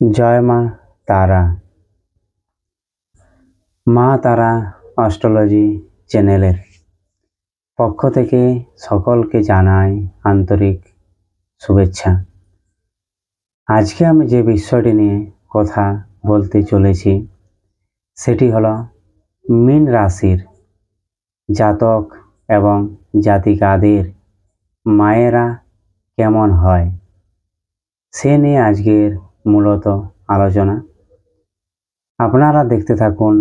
জয় মা তারা। মা তারা অ্যাস্ট্রোলজি চ্যানেলের পক্ষ থেকে সকলকে জানাই আন্তরিক শুভেচ্ছা। আজকে আমি যে বিষয়টি নিয়ে কথা বলতে চলেছি সেটি হলো মীন রাশির জাতক এবং জাতিকাদের মায়েরা কেমন হয় সে নিয়ে আজকের মূলত আলোচনা। আপনারা দেখতে থাকুন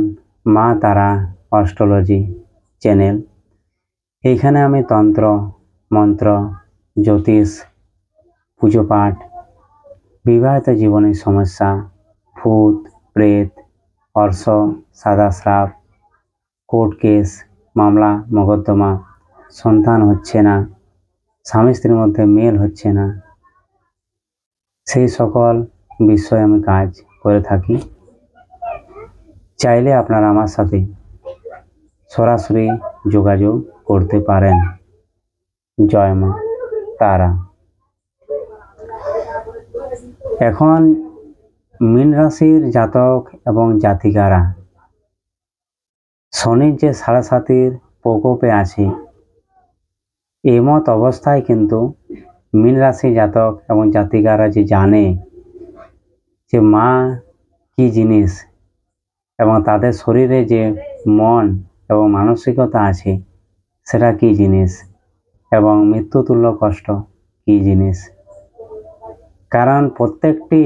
মা তারা অ্যাস্ট্রোলজি চ্যানেল। এইখানে আমি তন্ত্র, মন্ত্র, জ্যোতিষ, পুজো পাঠ, বিবাহিত জীবনের সমস্যা, ভূত, প্রেত, অর্শ, সাদা শ্রাপ, কোর্ট কেস, মামলা মোকদ্দমা, সন্তান হচ্ছে না, স্বামী স্ত্রীর মধ্যে মেল হচ্ছে না, সেই সকল বিষয়ে আমি কাজ করে থাকি। চাইলে আপনারা আমার সাথে সরাসরি যোগাযোগ করতে পারেন। জয় মা তারা। এখন মীন রাশির জাতক এবং জাতিকারা শনির যে ৭.৫-র প্রকোপে আছে, এমত অবস্থায় কিন্তু মীন রাশি জাতক এবং জাতিকারা যে জানে যে মা কি জিনিস এবং তাদের শরীরে যে মন এবং মানসিকতা আছে সেটা কি জিনিস এবং মৃত্যুতুল্য কষ্ট কি জিনিস। কারণ প্রত্যেকটি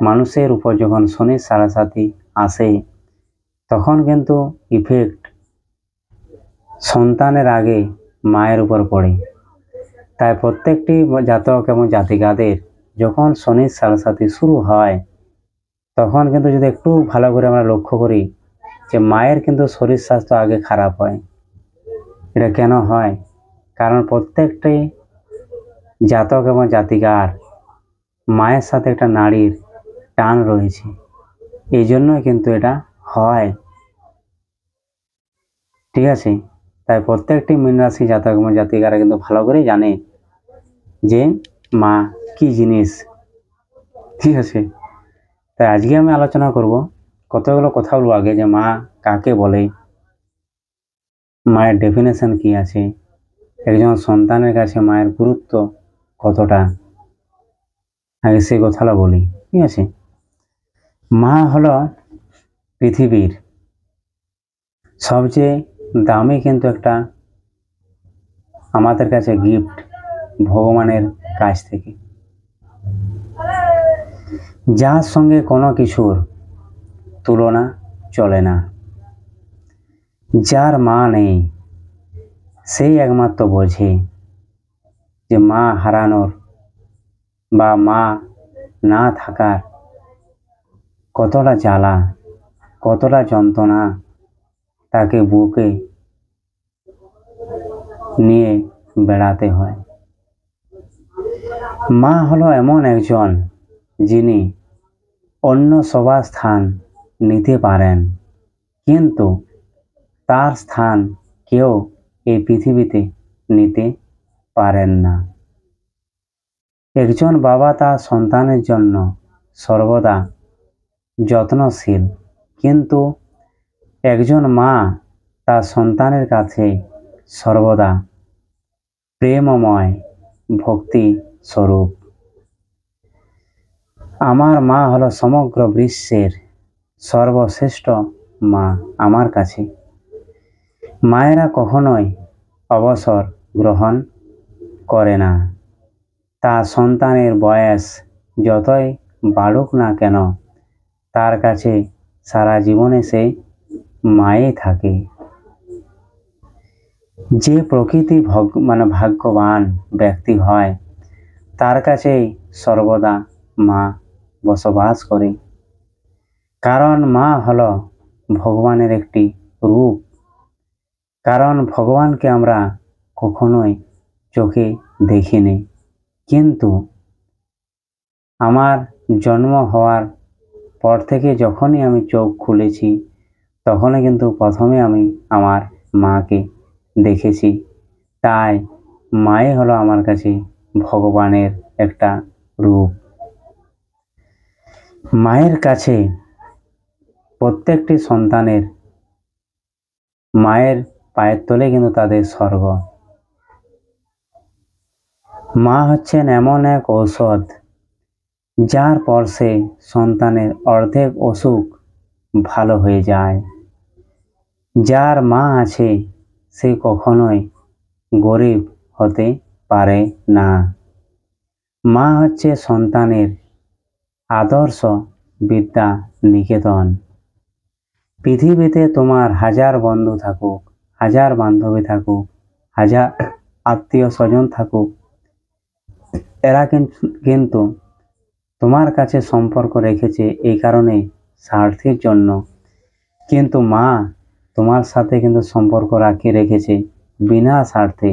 মানুষের উপর যখন শনির ৭.৫ আসে তখন কিন্তু ইফেক্ট সন্তানের আগে মায়ের উপর পড়ে। তাই প্রত্যেকটি জাতক এবং জাতিকাদের যখন শনির ৭.৫ শুরু হয় তখন কিন্তু যদি একটু ভালো করে আমরা লক্ষ্য করি যে মায়ের কিন্তু শরীর স্বাস্থ্য আগে খারাপ হয়। এটা কেন হয়? কারণ প্রত্যেকটি জাতক এবং জাতিকার মায়ের সাথে একটা নারীর টান রয়েছে, এই জন্যই কিন্তু এটা হয়। ঠিক আছে, তাই প্রত্যেকটি মীন রাশি জাতক এবং জাতিকারা কিন্তু ভালো করে জানে যে মা কি জিনিস। ঠিক আছে, তাই আজকে আমি আলোচনা করব, কতগুলো কথা বলবো আগে যে মা কাকে বলে, মায়ের ডেফিনেশন কি আছে, একজন সন্তানের কাছে মায়ের গুরুত্ব কতটা, আগে সেই কথাটা বলি। ঠিক আছে, মা হলো পৃথিবীর সবচেয়ে দামি কিন্তু একটা আমাদের কাছে গিফট ভগবানের কাছ থেকে, যার সঙ্গে কোনো কিছুর তুলনা চলে না। যার মা নেই সেই একমাত্র বোঝে যে মা হারানোর বা মা না থাকার কতটা জ্বালা, কতটা যন্ত্রণা তাকে বুকে নিয়ে বেড়াতে হয়। মা হলো এমন একজন যিনি অন্য সবার স্থান নিতে পারেন, কিন্তু তার স্থান কেউ এই পৃথিবীতে নিতে পারেন না। একজন বাবা তার সন্তানের জন্য সর্বদা যত্নশীল, কিন্তু একজন মা তার সন্তানের কাছে সর্বদা প্রেমময় ভক্তি স্বরূপ। আমার মা হলো সমগ্র বিশ্বের সর্বশ্রেষ্ঠ মা আমার কাছে। মায়েরা কখনোই অবসর গ্রহণ করে না। তার সন্তানের বয়স যতই বাড়ুক না কেন তার কাছে সারা জীবনে সে মাই থাকে। যে প্রকৃতি ভাগ্যবান ব্যক্তি হয় তার কাছেই সর্বদা মা বসবাস করে। কারণ মা হলো ভগবানের একটি রূপ। কারণ ভগবানকে আমরা কখনোই চোখে দেখিনি, কিন্তু আমার জন্ম হওয়ার পর থেকে যখনই আমি চোখ খুলেছি তখনই কিন্তু প্রথমে আমি আমার মাকে দেখেছি। তাই মাই হলো আমার কাছে ভগবানের একটা রূপ। মায়ের কাছে প্রত্যেকটি সন্তানের মায়ের পায়ের তলে কিন্তু তাদের স্বর্গ। মা হচ্ছেন এমন এক ঔষধ যার স্পর্শে সন্তানের অর্ধেক অসুখ ভালো হয়ে যায়। যার মা আছে সে কখনোই গরিব হতে পারে না। মা হচ্ছে সন্তানের আদর্শ বিদ্যা নিকেতন। পৃথিবীতে তোমার হাজার বন্ধু থাকুক, হাজার বান্ধবী থাকুক, হাজার আত্মীয় স্বজন থাকুক, এরা কিন্তু তোমার কাছে সম্পর্ক রেখেছে এই কারণে স্বার্থের জন্য, কিন্তু মা তোমার সাথে কিন্তু সম্পর্ক রেখেছে বিনা স্বার্থে।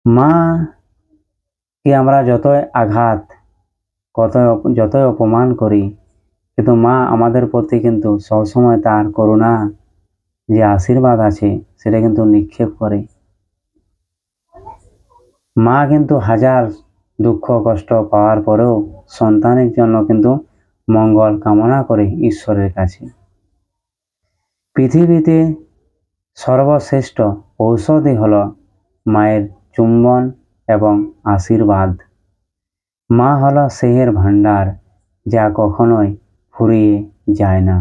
মা কে আমরা যতই আঘাত যতই অপমান করি, কিন্তু মা আমাদের প্রতি কিন্তু সবসময় তার করুণা যে আশীর্বাদ আছে সেটা কিন্তু নিক্ষেপ করে। মা কিন্তু হাজার দুঃখ কষ্ট পাওয়ার পরেও সন্তানের জন্য কিন্তু মঙ্গল কামনা করে ঈশ্বরের কাছে। পৃথিবীতে সর্বশ্রেষ্ঠ ঔষধই হলো মায়ের চুম্বন এবং আশীর্বাদ। মা হলো স্নেহের ভাণ্ডার যা কখনোই ফুরিয়ে যায় না।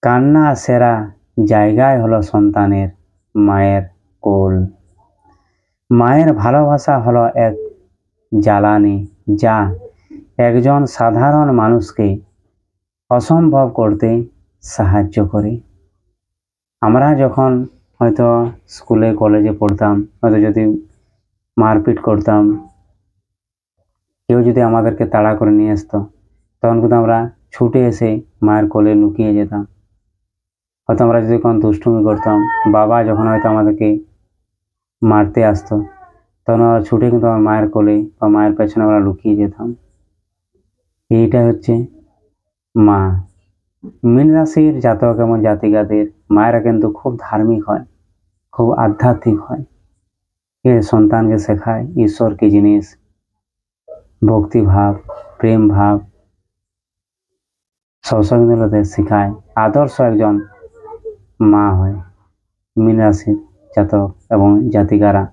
কান্না সেরা জায়গায় হলো সন্তানের মায়ের কোল। মায়ের ভালোবাসা হলো এক জ্বালানি যা একজন সাধারণ মানুষকে অসম্ভব করতে সাহায্য করে। আমরা যখন হয়তো স্কুলে কলেজে পড়তাম, হয়তো যদি মারপিট করতাম, কেউ যদি আমাদেরকে তাড়া করে নিয়ে আসতো, তখন কিন্তু আমরা ছুটে এসে মায়ের কোলে লুকিয়ে যেতাম। হয়তো আমরা যদি কোনো দুষ্টুমি করতাম, বাবা যখন হয়তো আমাদেরকে মারতে আসতো, তখন আমরা ছুটে কিন্তু আমার মায়ের কোলে বা মায়ের পেছনে আমরা লুকিয়ে যেতাম। এইটা হচ্ছে মা। মীন রাশির জাতক এবং জাতিকাদের মায়েরা কিন্তু খুব ধার্মিক হয়, খুব আধ্যাত্মিক হয়। এ সন্তানকে শেখায় ঈশ্বর কি জিনিস, ভক্তি ভাব, প্রেম ভাব সবসময় কিন্তু তাদের শেখায়। আদর্শ একজন মা হয় মীন রাশির জাতক এবং জাতিকারা।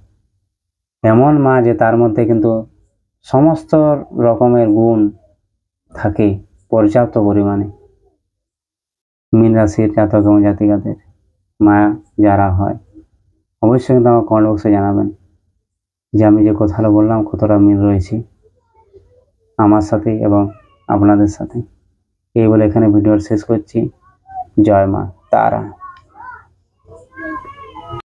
এমন মা যে তার মধ্যে কিন্তু সমস্ত রকমের গুণ থাকে পর্যাপ্ত পরিমাণে। মীন রাশির জাতক এবং জাতিকাদের মা যারা হয়, অবশ্যই কিন্তু আমার কমেন্ট বক্সে জানাবেন যে আমি যে কথাটা বললাম কতটা মিল রয়েছে আমার সাথে এবং আপনাদের সাথে। এই বলে এখানে ভিডিওর শেষ করছি। জয় মা তারা।